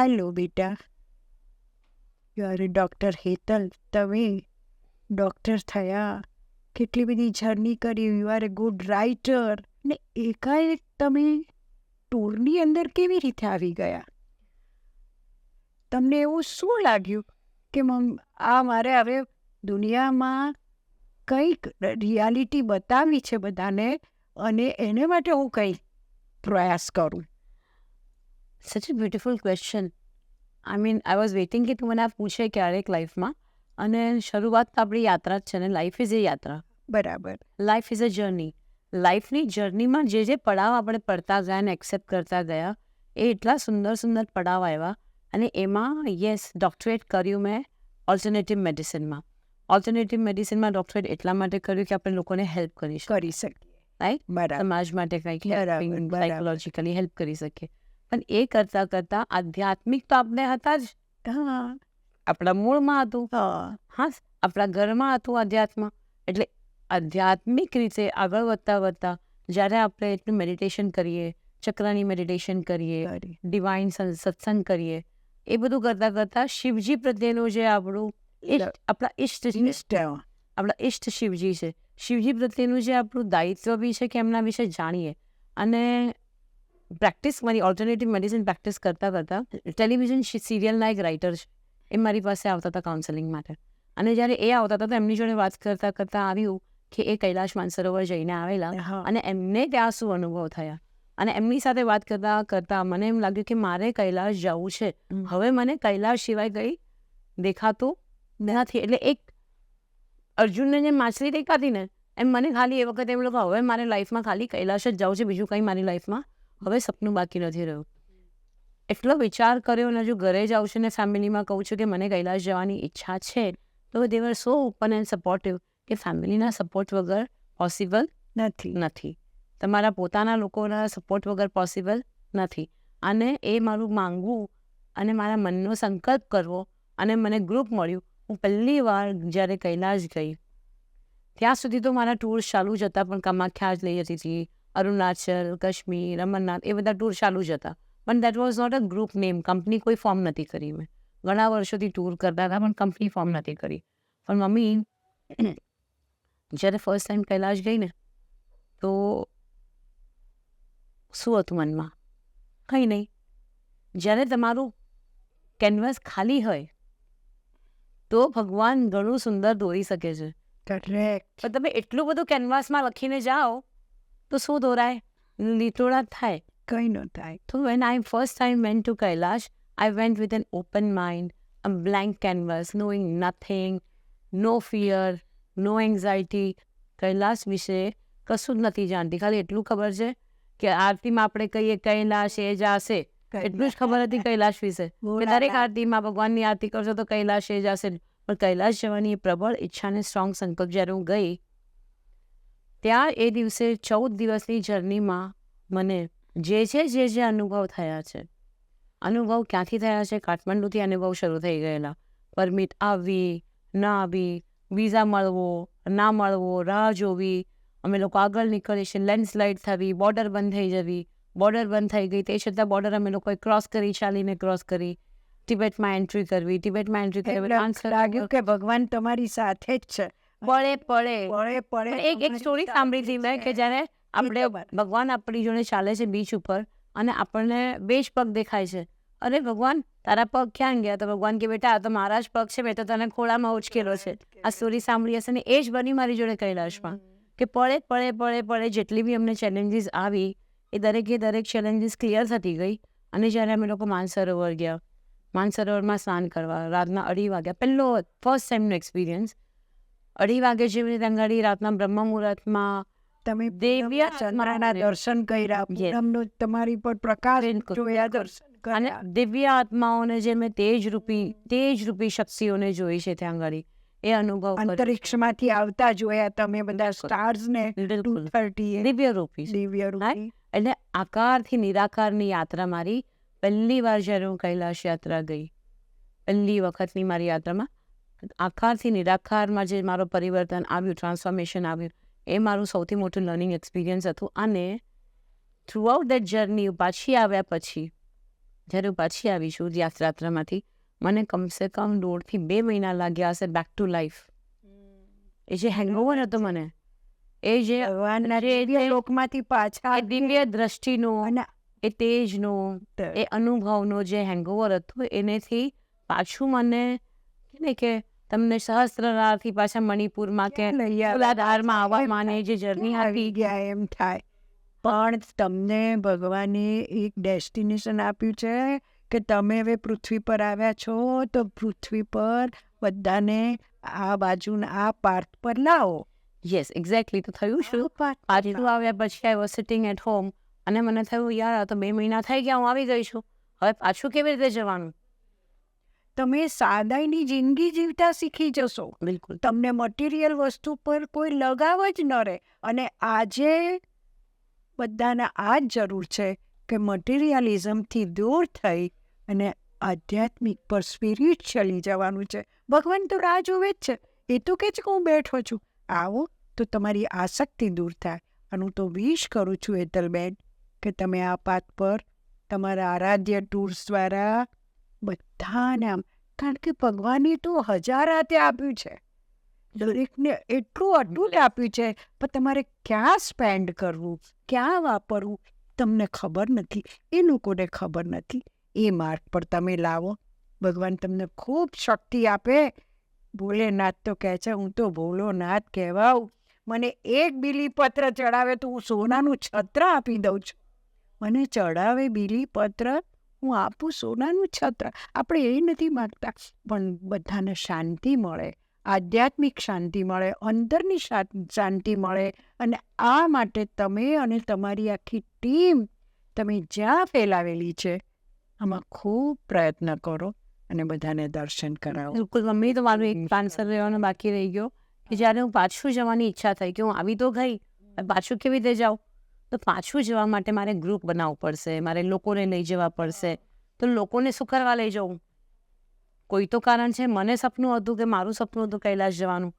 Hello બેટા, you are doctor Hetal. તમે doctor થયા, કેટલી બધી જર્ની કરી, you are A good writer, ને એકાએક તમે ટૂરની અંદર કેવી રીતે આવી ગયા? તમને એવું શું લાગ્યું કે આ મારે હવે દુનિયામાં કંઈક રિયાલિટી બતાવી છે બધાને, અને એને માટે હું કંઈ પ્રયાસ કરું? Such a beautiful question. I mean I was waiting કે તું મને આ પૂછે ક્યારેક લાઈફમાં. અને શરૂઆત તો આપણી યાત્રા જ છે ને. લાઈફ ઇઝ એ યાત્રા. બરાબર. Life is a journey. લાઈફની જર્નીમાં જે પડાવ આપણે પડતા ગયા અને એક્સેપ્ટ કરતા ગયા, એ એટલા સુંદર સુંદર પડાવ આવ્યા. અને એમાં યસ, ડૉક્ટરેટ કર્યું મેં ઓલ્ટરનેટિવ મેડિસિનમાં. ઓલ્ટરનેટિવ મેડિસિનમાં ડૉક્ટરેટ એટલા માટે કર્યું કે આપણે લોકોને હેલ્પ કરી શકીએ, રાઈટ? બરાબર. સમાજ માટે કંઈક સાયકોલોજીકલી હેલ્પ કરી શકીએ. પણ એ કરતાં કરતાં આધ્યાત્મિક તો આપણે હતા જ. હા, આપણા મૂળમાં હતું. હા, આપણા ઘરમાં હતું આધ્યાત્મ. એટલે આધ્યાત્મિક રીતે આગળ વધતા જ્યારે આપણે એટલું મેડિટેશન કરીએ, ચક્રની મેડિટેશન કરીએ, ડિવાઇન સત્સંગ કરીએ, એ બધું કરતાં શિવજી પ્રત્યેનું જે આપણા ઈષ્ટ શિવજી છે, શિવજી પ્રત્યેનું જે આપણું દાયિત્વ બી છે કે એમના વિશે જાણીએ. અને પ્રેક્ટિસ મારી ઓલ્ટરનેટિવ મેડિસિન પ્રેક્ટિસ કરતાં ટેલિવિઝન સિરિયલના એક રાઇટર છે, એ મારી પાસે આવતા હતા કાઉન્સેલિંગ માટે. અને જ્યારે એ આવતા હતા તો એમની જોડે વાત કરતાં આવ્યું કે એ કૈલાશ માનસરોવર જઈને આવેલા અને એમને ત્યાં શું અનુભવ થયા. અને એમની સાથે વાત કરતાં મને એમ લાગ્યું કે મારે કૈલાશ જવું છે. હવે મને કૈલાશ સિવાય કંઈ દેખાતું નથી. એટલે એક અર્જુનને જે માછલી દેખાતી ને, એમ મને ખાલી એ વખતે એમ લોકો હવે મારે લાઈફમાં ખાલી કૈલાશ જ જવું છે, બીજું કંઈ મારી લાઈફમાં હવે સપનું બાકી નથી રહ્યું. એટલો વિચાર કર્યો અને હજુ ઘરે જ આવશે ને ફેમિલીમાં કહું છું કે મને કૈલાશ જવાની ઈચ્છા છે, તો દે વર સો ઓપન એન્ડ સપોર્ટિવ કે ફેમિલીના સપોર્ટ વગર પોસિબલ નથી. તમારા પોતાના લોકોના સપોર્ટ વગર પોસિબલ નથી. અને એ મારું માંગવું અને મારા મનનો સંકલ્પ કરવો, અને મને ગ્રુપ મળ્યું. હું પહેલી વાર જ્યારે કૈલાશ ગઈ, ત્યાં સુધી તો મારા ટૂર્સ ચાલુ જ હતા, પણ કામાખ્યા જ લઈ જતી હતી, અરુણાચલ, કાશ્મીર, અમરનાથ, એ બધા ટૂર ચાલુ જ હતા. પણ that was not a group name. Company કોઈ ફોર્મ નથી કરી. મેં ઘણા વર્ષોથી ટૂર કરતા હતા પણ કંપની ફોર્મ નથી કરી. પણ મમ્મી જ્યારે ફર્સ્ટ ટાઈમ કૈલાશ ગઈ ને, તો શું હતું મનમાં? કંઈ નહીં. જ્યારે તમારું કેનવાસ ખાલી હોય તો ભગવાન ઘણું સુંદર દોરી શકે છે. પણ તમે એટલું બધું કેનવાસમાં લખીને જાઓ તો શું દોરાય? લીટોડા થાય, કંઈ ન થાય. So when I first time went to Kailash, I went with an open mind, a blank canvas, knowing nothing, no fear, no anxiety. Kailash વિશે કશું જ નથી જાણતી. ખાલી એટલું ખબર છે કે આરતીમાં આપણે કહીએ કૈલાશ એ જાશે, એટલું જ ખબર હતી કૈલાશ વિશે. દરેક આરતીમાં ભગવાનની આરતી કરશો તો કૈલાશ એ જાશે. પણ કૈલાશ જવાની એ પ્રબળ ઈચ્છાને સ્ટ્રોંગ સંકલ્પ જ્યારે હું ગઈ, ત્યાં એ દિવસે 14 દિવસની જર્નીમાં મને જે અનુભવ થયા છે, અનુભવ ક્યાંથી થયા છે? કાઠમંડુથી અનુભવ શરૂ થઈ ગયેલા. પરમિટ આવવી, ના આવી, વિઝા મળવો, ના મળવો, રાહ જોવી, અમે લોકો આગળ નીકળીએ છીએ, લેન્ડસ્લાઇડ થવી, બોર્ડર બંધ થઈ જવી. બોર્ડર બંધ થઈ ગઈ તે છતાં બોર્ડર અમે લોકોએ ક્રોસ કરી, ચાલીને ક્રોસ કરી. ટિબેટમાં એન્ટ્રી કરવી. લાગ્યું કે ભગવાન તમારી સાથે જ છે. પડે. એક સ્ટોરી સાંભળી હતી મેં કે જ્યારે આપણે ભગવાન આપણી જોડે ચાલે છે બીચ ઉપર અને આપણને 2 જ પગ દેખાય છે. અરે ભગવાન, તારા પગ ક્યાં ગયા? તો ભગવાન કે બેટા આ તો મારા જ પગ છે, મેં તો તને ખોળામાં ઉચકેલો છે. આ સ્ટોરી સાંભળી હશે ને, એ જ બની મારી જોડે કૈલાશમાં. કે પડે જેટલી બી અમને ચેલેન્જીસ આવી, એ દરેક ચેલેન્જીસ ક્લિયર થતી ગઈ. અને જ્યારે અમે લોકો માનસરોવર ગયા, માનસરોવરમાં સ્નાન કરવા રાતના 2:30 વાગ્યા, પહેલો ફર્સ્ટ ટાઈમનો એક્સપિરિયન્સ. 2:30 વાગે જેવી રીતે અંગાડી રાતના બ્રહ્મ મુહૂર્તમાં તમે ચંદ્રના દર્શન કર્યા, પૂનમનો તમારી પર પ્રકાશ જોયા, દર્શન કર્યા. અને દિવ્ય આત્માઓને જે મેં તેજરૂપી શક્તિઓને જોઈ છે ત્યાં આગળ, એ અનુભવ અંતરિક્ષમાંથી આવતા જોયા તમે બધા સ્ટાર્સને. 2:30 દિવ્યરૂપી. એટલે આકારથી નિરાકારની યાત્રા મારી પહેલી વાર જ્યારે હું કૈલાશ યાત્રા ગઈ, પહેલી વખતની મારી યાત્રામાં આકારથી નિરાકારમાં જે મારો પરિવર્તન આવ્યું, ટ્રાન્સફોર્મેશન આવ્યું, એ મારું સૌથી મોટું લર્નિંગ એક્સપિરિયન્સ હતું. અને થ્રુઆઉટ દેટ જર્ની પાછી આવ્યા પછી જ્યારે હું પાછી આવી છું યાત્રામાંથી, મને કમસે કમ 1.5 થી 2 મહિના લાગ્યા હશે બેક ટુ લાઈફ. એ જે હેંગઓવર હતો મને, એ જે ભગવાનના જે- દિવ્ય જે- લોકમાંથી પાછા એ દિવ્ય દ્રષ્ટિનો, અને એ તેજનો, એ અનુભવનો જે હેંગઓવર હતો, એનેથી પાછું મને ને કે તમને સહસ્ત્રરારથી પાછા મણિપુરમાં કે ક્યાં લઈ આવ્યા મૂલાધારમાં પાછા? આવવામાં ને જે જર્ની ક્યાં હતી, આવી ગયા એમ થાય. પણ તમને ભગવાને એક ડેસ્ટિનેશન આપ્યું છે કે તમે હવે પૃથ્વી પર આવ્યા છો, તો પૃથ્વી પર બધાને આ બાજુના આ પાર્થ પર લાવો. Yes exactly. તો થયું શું, આ પાર્થ પર પાછું લાવો. આવ્યા પછી I was sitting at home, અને મને થયું યાર આ તો 2 મહિના થઈ ગયા, હું આવી ગઈ છું, હવે પાછું કેવી રીતે જવાનું? તમે સાદાઈની જિંદગી જીવતા શીખી જશો. બિલકુલ. તમને મટીરિયલ વસ્તુ પર કોઈ લગાવ જ ન રહે. અને આજે બધાને આ જ જરૂર છે કે મટીરિયલિઝમથી દૂર થઈ અને આધ્યાત્મિક પર સ્પિરિચ્યુઅલી જવાનું છે. ભગવાન તો રાહ જોવે જ છે. એ તો કે છે કે હું બેઠો છું, આવો તો તમારી આસક્તિ દૂર થાય. અને હું તો વિશ કરું છું હેતલબેન કે તમે આ પાથ પર તમારા આરાધ્ય ટૂર્સ દ્વારા બધાને આમ, કારણ કે ભગવાને તો 1000 હાથે આપ્યું છે, દરેકને એટલું અટૂટ આપ્યું છે, પણ તમારે ક્યાં સ્પેન્ડ કરવું, ક્યાં વાપરવું, તમને ખબર નથી. એ લોકોને ખબર નથી. એ માર્ગ પર તમે લાવો, ભગવાન તમને ખૂબ શક્તિ આપે. ભોલેનાથ તો કહે છે હું તો ભોલોનાથ કહેવાઉં, મને એક બીલીપત્ર ચડાવે તો હું સોનાનું છત્ર આપી દઉં છું. મને ચડાવે બીલીપત્ર, હું આપું સોનાનું છત્ર. આપણે એ નથી માગતા, પણ બધાને શાંતિ મળે, આધ્યાત્મિક શાંતિ મળે, અંદરની શાંતિ મળે. અને આ માટે તમે અને તમારી આખી ટીમ, તમે જ્યાં ફેલાવેલી છે, આમાં ખૂબ પ્રયત્ન કરો અને બધાને દર્શન કરાવો. બિલકુલ મમ્મી, તો મારું એક આન્સર રહેવાનો બાકી રહી ગયો કે જ્યારે હું પાછું જવાની ઈચ્છા થઈ કે હું આવી તો ગઈ, હવે પાછું કેવી રીતે જાઉં? તો પાછું જવા માટે મારે ગ્રુપ બનાવવું પડશે, મારે લોકોને લઈ જવા પડશે. તો લોકોને શું કરવા લઈ જવું? કોઈ તો કારણ છે. મને સપનું હતું કે મારું સપનું હતું કૈલાશ જવાનું.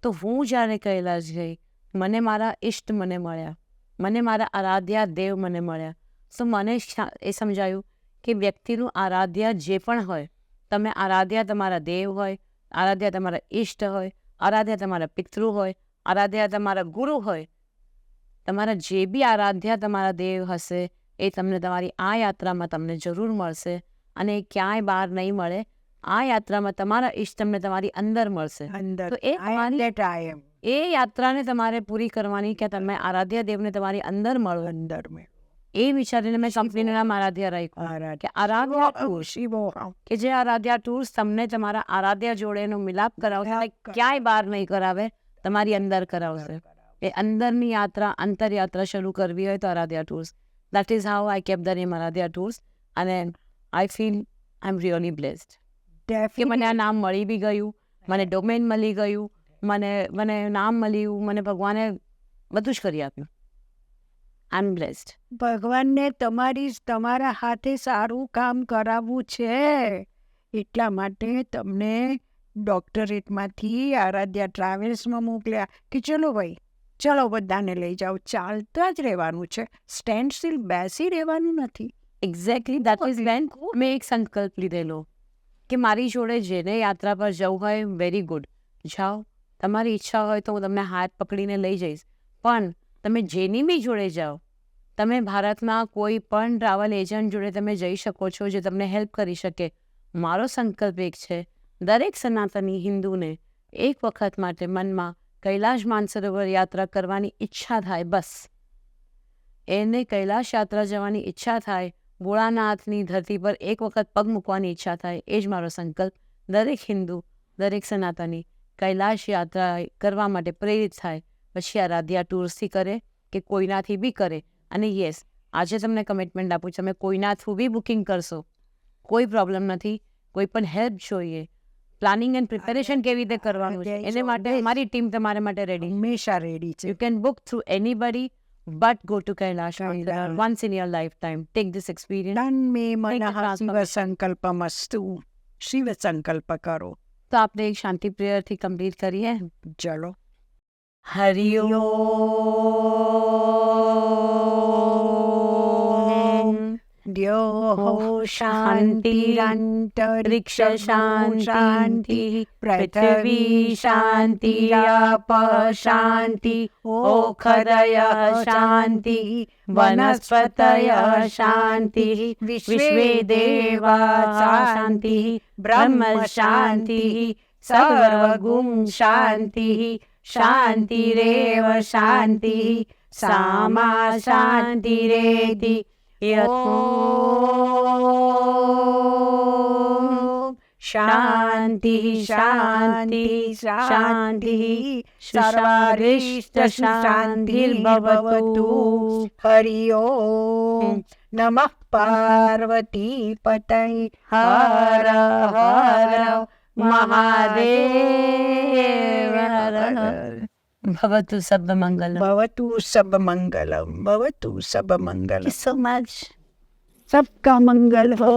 તો હું જ્યારે કૈલાશ ગઈ, મને મારા ઇષ્ટ મને મળ્યા, મને મારા આરાધ્યા દેવ મને મળ્યા. તો મને એ સમજાયું કે વ્યક્તિનું આરાધ્ય જે પણ હોય, તમે આરાધ્યા તમારા દેવ હોય, આરાધ્યા તમારા ઇષ્ટ હોય, આરાધ્યા તમારા પિતૃ હોય, આરાધ્યા તમારા ગુરુ હોય, તમારા જે બી આરાધ્યા તમારા દેવ હશે, એ તમને તમારી આ યાત્રામાં તમને જરૂર મળશે. અને એ ક્યાંય બહાર નહીં મળે. આ યાત્રામાં તમારા ઇષ્ટ તમને તમારી અંદર મળશે. અંદર તો એ તમારી એ યાત્રાને તમારે પૂરી કરવાની કે તમે આરાધ્ય દેવને તમારી અંદર મળો. અંદર મેં એ વિચારીને મેં કંપનીનું નામ આરાધ્યા રાખ્યું કે આરાધ્યા ટૂર્સ, કે જે આરાધ્યા ટૂર્સ તમને તમારા આરાધ્ય જોડેનો મિલાપ કરાવશે, ક્યાંય બહાર નહીં કરાવે, તમારી અંદર કરાવશે. એ અંદરની યાત્રા, અંતરયાત્રા શરૂ કરવી હોય તો Aradhya tours. That is how I kept the name Aradhya tours. અને I feel I am really blessed કે મને આ નામ મળી બી ગયું, મને ડોમેન મળી ગયું, મને નામ મળ્યું, મને ભગવાને બધું જ કરી આપ્યું. આઈ એમ બ્લેસ્ડ. ભગવાનને તમારા હાથે સારું કામ કરાવવું છે, એટલા માટે તમને ડોક્ટરેટમાંથી આરાધ્યા ટ્રાવેલ્સમાં મોકલ્યા કે ચલો ભાઈ, ચલો બધાને લઈ જાઓ. ચાલતા જ રહેવાનું છે, સ્ટેન્ડ સ્ટીલ બેસી રહેવાનું નથી. એક્ઝેક્ટલી દેટ ઇઝ વેન મેં એક સંકલ્પ લીધેલો કે મારી જોડે જેને યાત્રા પર જવું હોય, વેરી ગુડ, જાઓ. તમારી ઈચ્છા હોય તો હું તમને હાથ પકડીને લઈ જઈશ. પણ તમે જેની બી જોડે જાઓ, તમે ભારતમાં કોઈ પણ ટ્રાવેલ એજન્ટ જોડે તમે જઈ શકો છો જે તમને હેલ્પ કરી શકે. મારો સંકલ્પ એક છે, દરેક સનાતની હિન્દુને એક વખત માટે મનમાં કૈલાશ માનસરોવર યાત્રા કરવાની ઈચ્છા થાય, બસ એને કૈલાશ યાત્રા જવાની ઈચ્છા થાય, ભોળાનાથની ધરતી પર એક વખત પગ મૂકવાની ઈચ્છા થાય, એ જ મારો સંકલ્પ. દરેક હિન્દુ, દરેક સનાતની કૈલાશ યાત્રા કરવા માટે પ્રેરિત થાય, પછી આરાધ્યા ટૂર્સથી કરે કે કોઈનાથી બી કરે. અને યસ, આજે તમને કમિટમેન્ટ આપું છું, તમે કોઈના થ્રુ બી બુકિંગ કરશો, કોઈ પ્રોબ્લેમ નથી. કોઈ પણ હેલ્પ જોઈએ, પ્લાનિંગ એન્ડ પ્રિપેરેશન કેવી રીતે કરવાનું છે, એને માટે અમારી ટીમ તમારા માટે રેડી, હંમેશા રેડી છે. You can book through anybody, but go to Kailash once in your lifetime. Take this experience. ડન મે મનઃ Take the શિવ સંકલ્પમસ્તુ. શિવ સંકલ્પ કરો. તો આપણે એક શાંતિ પ્રેયરથી કમ્પ્લીટ કરીએ. ચલો. હરિ ઓમ. द्योः शान्तिरन्तरिक्ष शान्तिः पृथिवी शान्तिराप शान्ति ओषधयः शान्तिः वनस्पतयः शान्तिः विश्वे देवा शान्तिः ब्रह्म शान्तिः सर्वगुं शान्तिः शान्तिरेव शान्तिः सामा शान्तिरेति शान्तिः शान्तिः शान्तिः सर्वारिष्टशान्तिर्भवतु हरि ओम नमः पार्वती पतये हर हर महादेव भवतु सर्वमङ्गलम् भवतु सब मंगल so much सबका मंगल हो